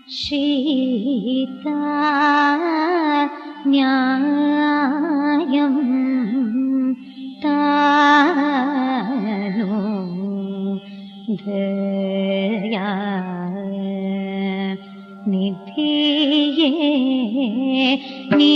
शीता न्यायं तानो दया निधिये नी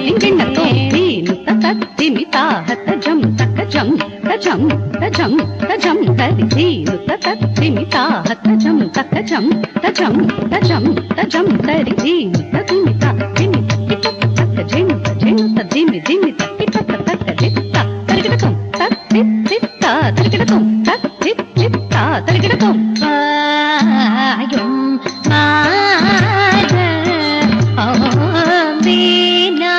धिंगिण तो दीन तत दिमिता हत जम तक जम तजम तजम तजम तरि धीनु तत्तिमिता तजम तजम तजम तजम तजम तरि धीनु तत्तिमिता तिमिता तजम तजम तधिमि धिमिता तत्तिमिता तरिगिडतुम तत्तिमिता तरिगिडतुम तत्तिमिता तरिगिडतुम വായും മാര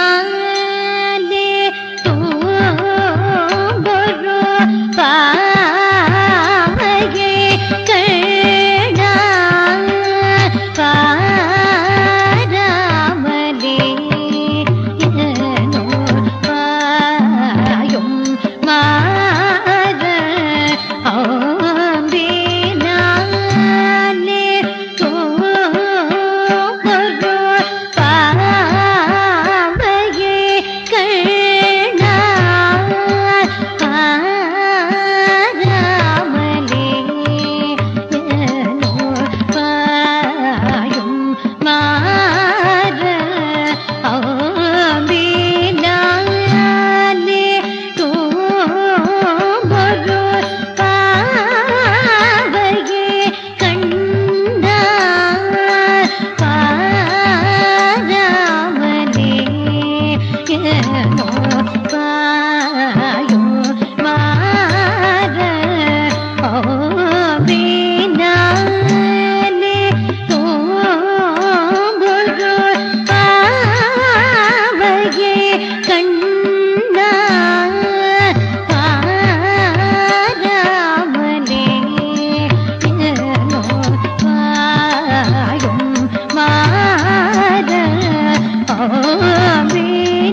ഓംബിനാലേ തൂമ്പൊരു പാവകേ കണ പാരാമലേ എന്നോ വായും മാര ഓംബിനാലേ തൂമ്പൊരു പാവകേ കണ പാരാമലേ എന്നോ വായും മാര ഓംബിനാലേ തൂമ്പൊരു പാവകേ കണ്ട പാരാമലേ എന്നോ വായും മാര ഓംബിനാലേ തൂമ്പൊരു പാവകേ കണ്ട പാരാമലേ എന്നോ വായും മാര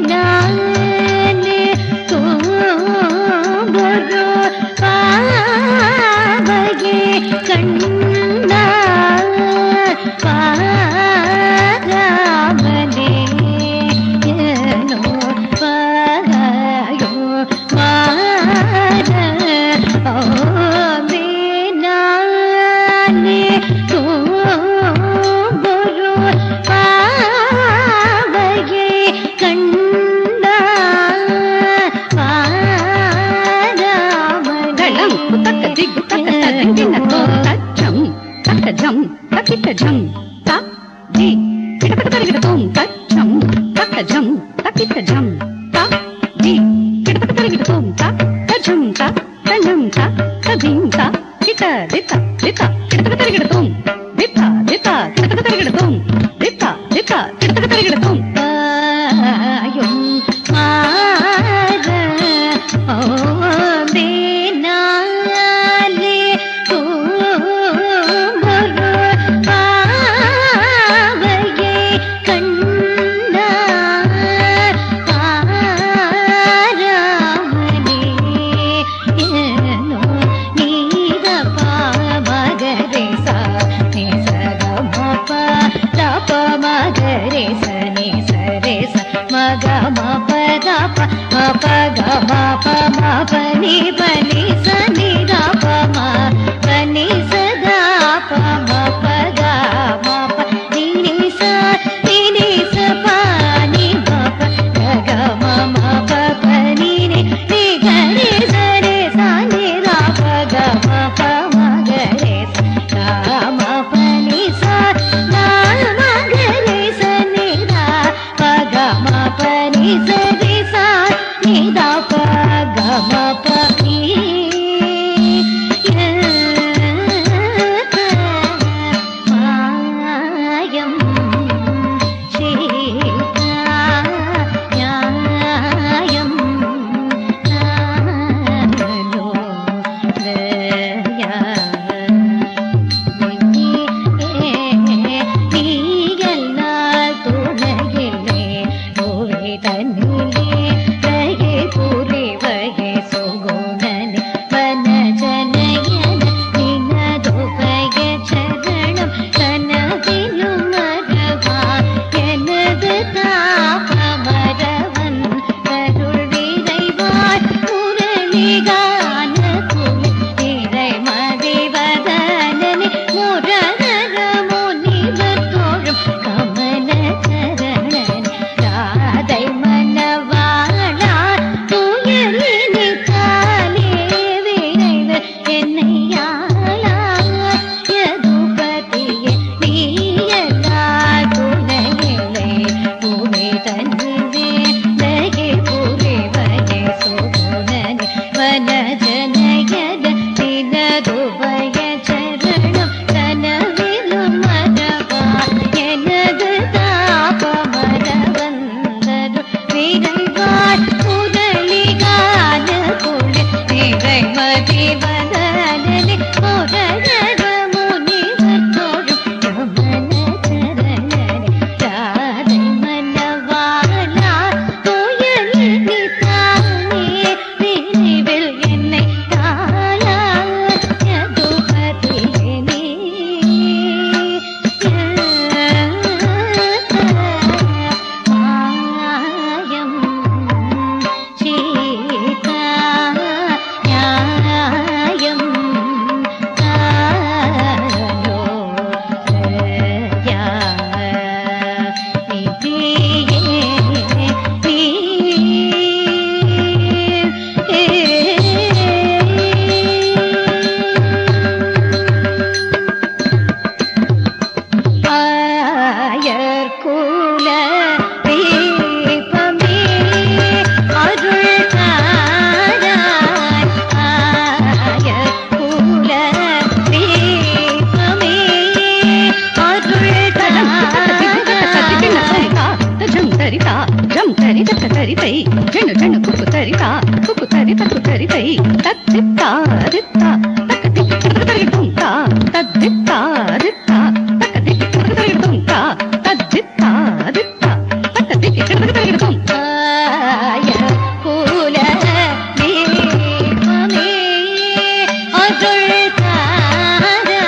ഓംബിനാലേ തൂമ്പൊരു പാവകേ കണ്ട പാരാമലേ എന്നോ വായും മാര ഓംബിനാലേ തൂമ്പൊരു പാവകേ കണ്ട தளம் புத்தக்க திக்கு தக்க தங்கின தோ தச்சம் தக்கஜம் தக்கிட்டஜம் த ஜி கிடக்க தருகிடத்தோம் தச்சம் தக்கஜம் தக்கிட்டஜம் த ஜி கிடக்க தருகிடத்தோம் தஜம் தஜம் ததிம் கிட்ட தித்த தித்த கிடக்க தருகிடத்தோம் தித்த தித்த கிடக்க தருகிடத்தோம் தித்த தித்த கிடக்க தருகிடத்தோம் വായും മാര ഓംബിനാലേ തൂമ്പൊരു പാവകേ കണ്ട പാരാമലേ എന്നോ നീത പാമഗരേ സ നീ സഗമപ തപ മഗരേ സ നീ സരേ സ മഗമപ തപ മപ ഗമപ മപ നി പനി സ നി ദപ മ പനി സ ദപ മപ ഗമപ നി നി സ പ നി മപ ഗമ മപ പനി നി നി ഗരേ സ രേ സ നി ദപ ഗമപ മഗരേ സ ഗമ പനി സ ഗമ ഗരേ സ നി ദപ ഗമ പനി സ രേ സ നി ദപ ഗമ പനി தரிதா குக்கு தரி தக்கு தரி தை தத்தித்தா தித்தா தக்க திக்கு தரிகிடும் தா தத்தித்தா தித்தா தக்க திக்கு தரிகிடும் தா தத்தித்தா தித்தா தக்க திக்கு தரிகிடும் ஆய குல தீபமே அருள் தாராய்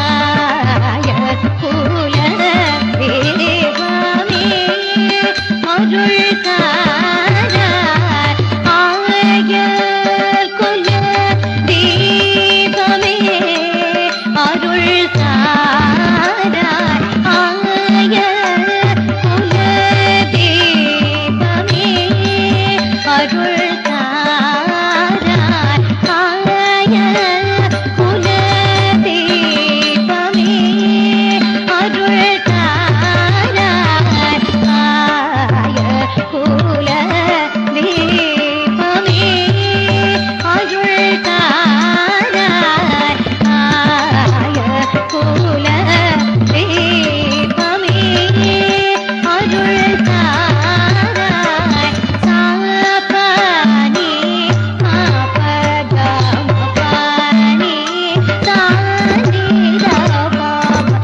ஆய குல தீபமே அருள் தாராய் ஆய குல தீபமே அருள் தாராய் ஆய குல தீபமே அருள் தாராய் ஆய குல தீபமே அருள் தாராய் ஆய குல தீபமே அருள் தாராய் ஆய குல தீபமே அருள் தாராய் சாபனி ஆபகமபனி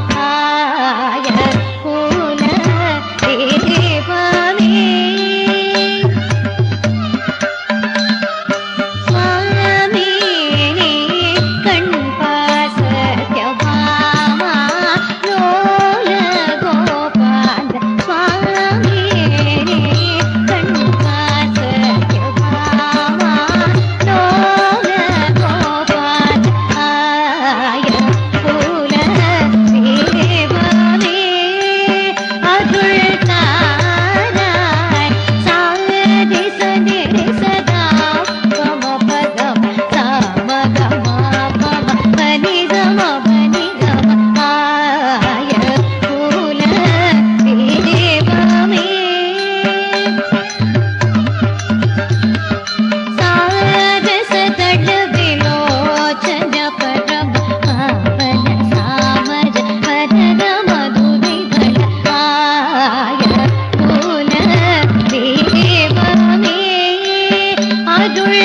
சானிரபாய குல தீபமே स्वामिनी कण्पासत्यभामा लोल गोपाल स्वामिनी कण्पासत्यभामा लोल गोपाल आय कुल देवमे अरुள் தாராய் சாதி சதி சதா பம பதம் சாம கம பம பனி கம ஆய குல தேவமே सारसदल विलोचन परम पावन सामज वदन मधुविधल आय कुल देवमे अरुள்